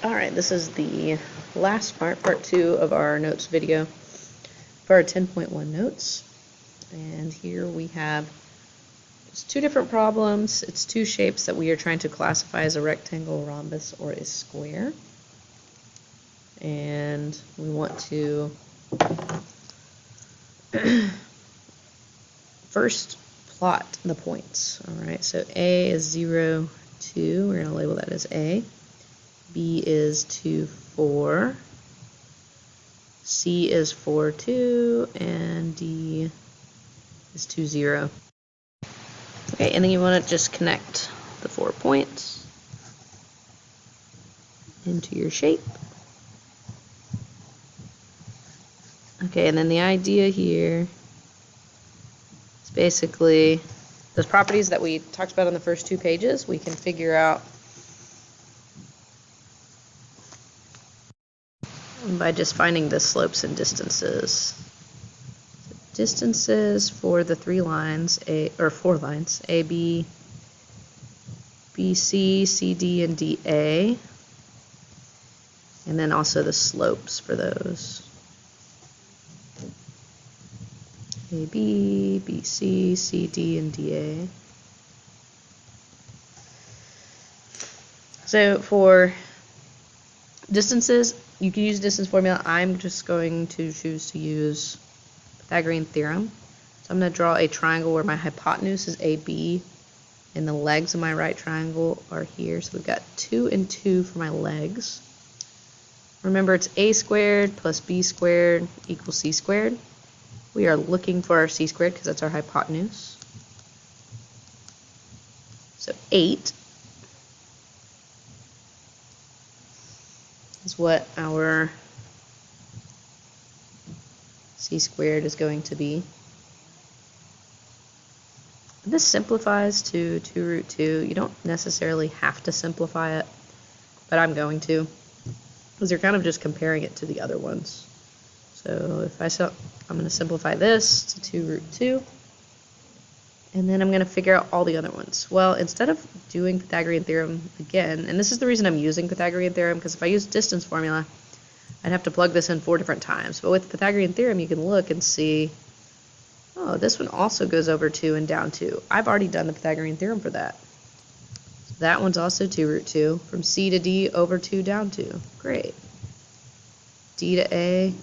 Alright, this is the last part 2 of our notes video for our 10.1 notes. And here we have just two different problems. It's two shapes that we are trying to classify as a rectangle, rhombus, or a square. And we want to first plot the points. Alright, so A is 0, 2. We're going to label that as A. B is 2, 4. C is 4, 2. And D is 2, 0. Okay, and then you want to just connect the 4 points into your shape. Okay, and then the idea here is basically those properties that we talked about on the first 2 pages, we can figure out by just finding the slopes and distances. So distances for the 4 lines, A, B, C, D, and DA, and then also the slopes for those. A, B, C, D, and DA. So for distances, you can use distance formula. I'm just going to choose to use Pythagorean Theorem. So I'm going to draw a triangle where my hypotenuse is AB and the legs of my right triangle are here. So we've got 2 and 2 for my legs. Remember, it's A squared plus B squared equals C squared. We are looking for our C squared because that's our hypotenuse. So 8 is what our C squared is going to be. This simplifies to 2 root 2. You don't necessarily have to simplify it, but I'm going to, because you're kind of just comparing it to the other ones. So if I'm going to simplify this to 2 root 2, and then I'm going to figure out all the other ones. Well, instead of doing Pythagorean Theorem again, and this is the reason I'm using Pythagorean Theorem, because if I use distance formula, I'd have to plug this in 4 different times. But with Pythagorean Theorem, you can look and see, oh, this one also goes over 2 and down 2. I've already done the Pythagorean Theorem for that. So that one's also 2 root 2. From C to D, over 2, down 2. Great. D to A,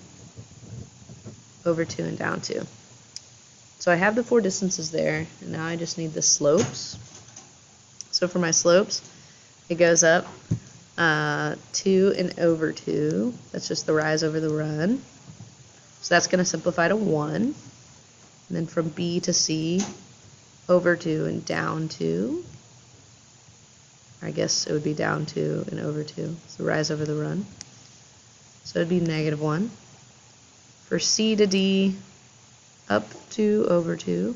over 2 and down 2. So I have the 4 distances there, and now I just need the slopes. So for my slopes, it goes up 2 and over 2. That's just the rise over the run. So that's going to simplify to 1. And then from B to C, over 2 and down 2. I guess it would be down 2 and over 2. It's the rise over the run. So it would be -1. For C to D, up 2 over 2.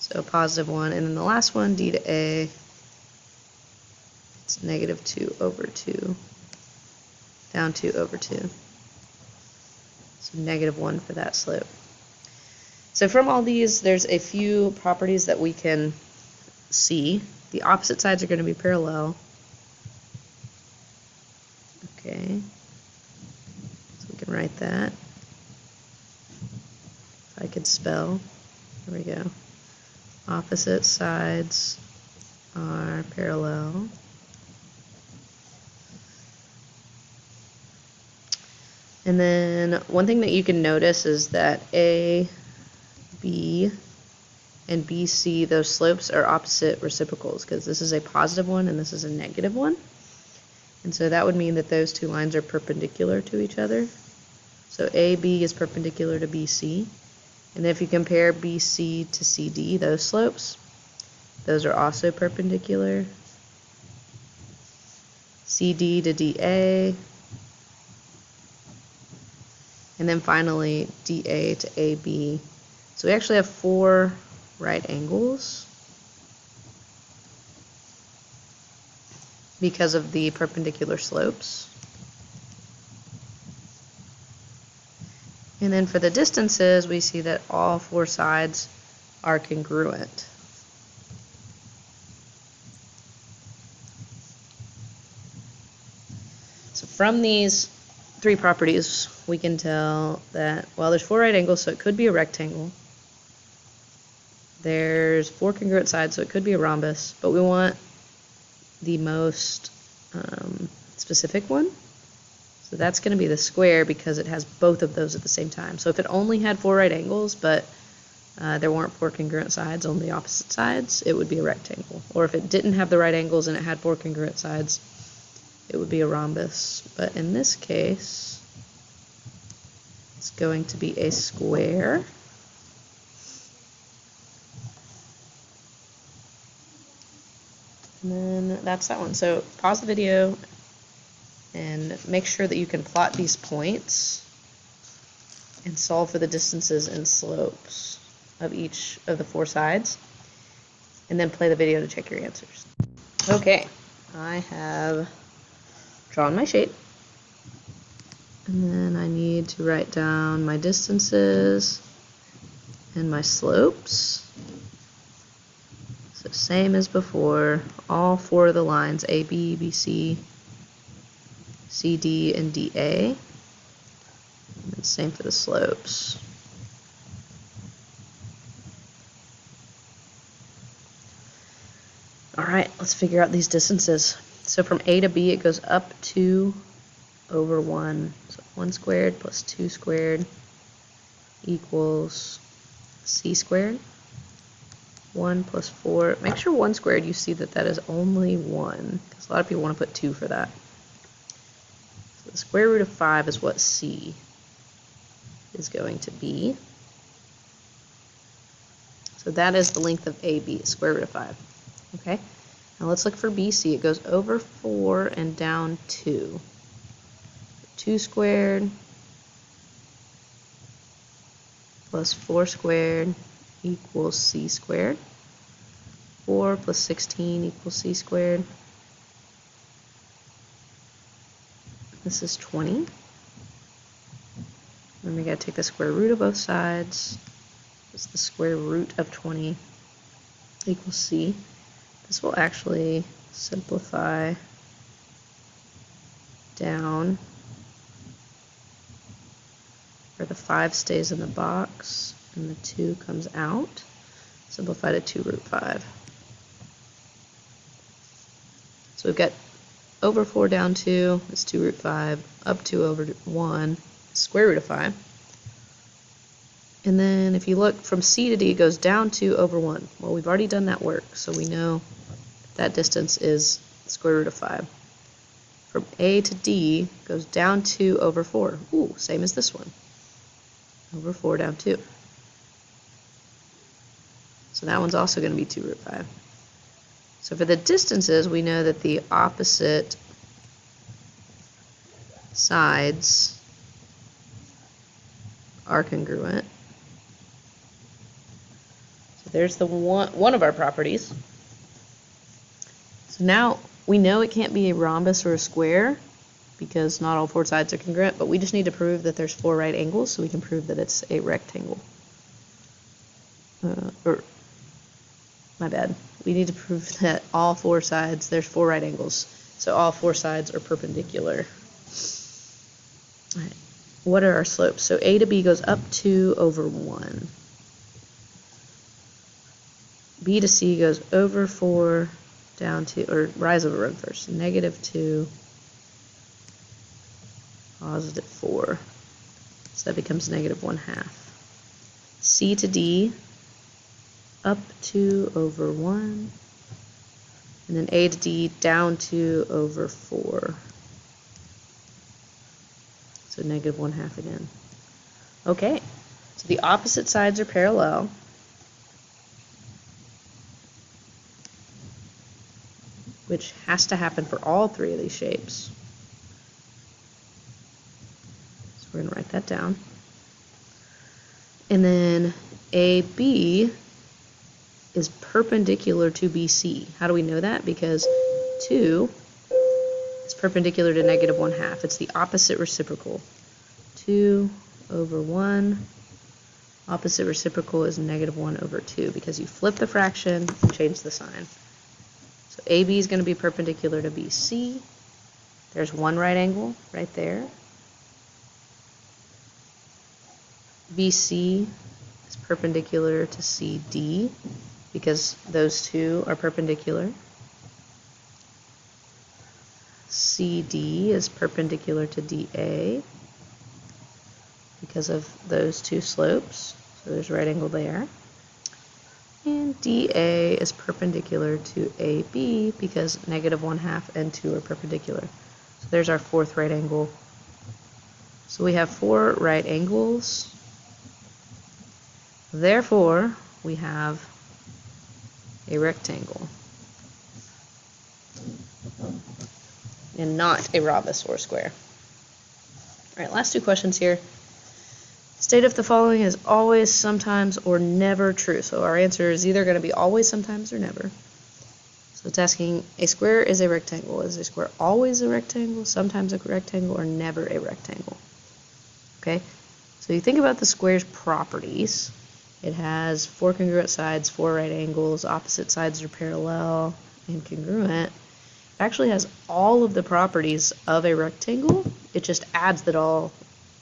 So +1. And then the last one, D to A, it's -2 over 2. Down 2 over 2. So -1 for that slope. So from all these, there's a few properties that we can see. The opposite sides are going to be parallel. Okay. Write that. If I could spell. There we go. Opposite sides are parallel. And then one thing that you can notice is that A, B, and BC, those slopes are opposite reciprocals, because this is a positive one and this is a negative one. And so that would mean that those 2 lines are perpendicular to each other. So AB is perpendicular to BC. And if you compare BC to CD, those slopes, those are also perpendicular. CD to DA. And then finally DA to AB. So we actually have 4 right angles because of the perpendicular slopes. And then for the distances, we see that all 4 sides are congruent. So from these three properties, we can tell that, well, there's 4 right angles, so it could be a rectangle. There's 4 congruent sides, so it could be a rhombus, but we want the most specific one. So that's going to be the square because it has both of those at the same time. So if it only had 4 right angles, but there weren't 4 congruent sides on the opposite sides, it would be a rectangle. Or if it didn't have the right angles and it had 4 congruent sides, it would be a rhombus. But in this case, it's going to be a square. And then that's that one. So pause the video and make sure that you can plot these points and solve for the distances and slopes of each of the 4 sides. And then play the video to check your answers. Okay, I have drawn my shape. And then I need to write down my distances and my slopes. So same as before, all 4 of the lines, AB, BC, CD, and DA. And same for the slopes. All right, let's figure out these distances. So from A to B, it goes up 2 over 1. So 1 squared plus 2 squared equals C squared. 1 plus 4. Make sure 1 squared, you see that that is only 1, because a lot of people want to put 2 for that. So the square root of 5 is what C is going to be. So that is the length of AB, square root of 5. Okay, now let's look for BC. It goes over 4 and down 2. 2 squared plus 4 squared equals C squared. 4 plus 16 equals C squared. This is 20. Then we got to take the square root of both sides. It's the square root of 20 equals C. This will actually simplify down where the 5 stays in the box and the 2 comes out. Simplify to 2 root 5. So we've got over 4 down 2, it's 2 root 5, up 2 over 1, square root of 5. And then if you look from C to D, it goes down 2 over 1. Well, we've already done that work, so we know that distance is square root of 5. From A to D goes down 2 over 4. Ooh, same as this one. Over 4 down 2. So that one's also going to be 2 root 5. So for the distances, we know that the opposite sides are congruent. So there's the one of our properties. So now we know it can't be a rhombus or a square because not all 4 sides are congruent, but we just need to prove that there's 4 right angles so we can prove that it's a rectangle. My bad. We need to prove that all 4 sides, there's 4 right angles, so all 4 sides are perpendicular. All right. What are our slopes? So A to B goes up 2 over 1. B to C goes over 4 down 2, or rise over run first, negative 2, positive 4. So that becomes negative 1/2. C to D, up 2 over 1. And then A to D, down 2 over 4. So negative 1/2 again. Okay, so the opposite sides are parallel. Which has to happen for all 3 of these shapes. So we're going to write that down. And then AB is perpendicular to BC. How do we know that? Because 2 is perpendicular to negative 1/2. It's the opposite reciprocal. 2 over 1. Opposite reciprocal is negative 1 over 2 because you flip the fraction and change the sign. So AB is going to be perpendicular to BC. There's one right angle right there. BC is perpendicular to CD because those two are perpendicular. CD is perpendicular to DA because of those two slopes. So there's a right angle there. And DA is perpendicular to AB because -1/2 and 2 are perpendicular. So there's our fourth right angle. So we have 4 right angles. Therefore, we have a rectangle and not a rhombus or square. All right, last 2 questions here. State if the following is always, sometimes, or never true. So our answer is either going to be always, sometimes, or never. So it's asking, a square is a rectangle. Is a square always a rectangle, sometimes a rectangle, or never a rectangle? Okay, so you think about the square's properties. It has 4 congruent sides, 4 right angles, opposite sides are parallel and congruent. It actually has all of the properties of a rectangle. It just adds that all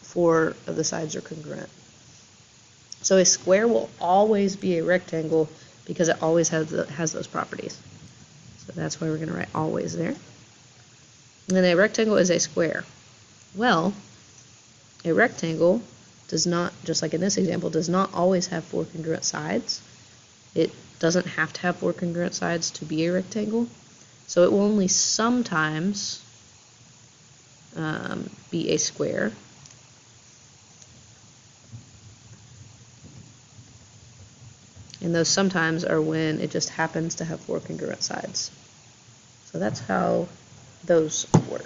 4 of the sides are congruent. So a square will always be a rectangle because it always has those properties. So that's why we're going to write always there. And then a rectangle is a square. Well, a rectangle does not, just like in this example, does not always have 4 congruent sides. It doesn't have to have 4 congruent sides to be a rectangle. So it will only sometimes be a square. And those sometimes are when it just happens to have 4 congruent sides. So that's how those work.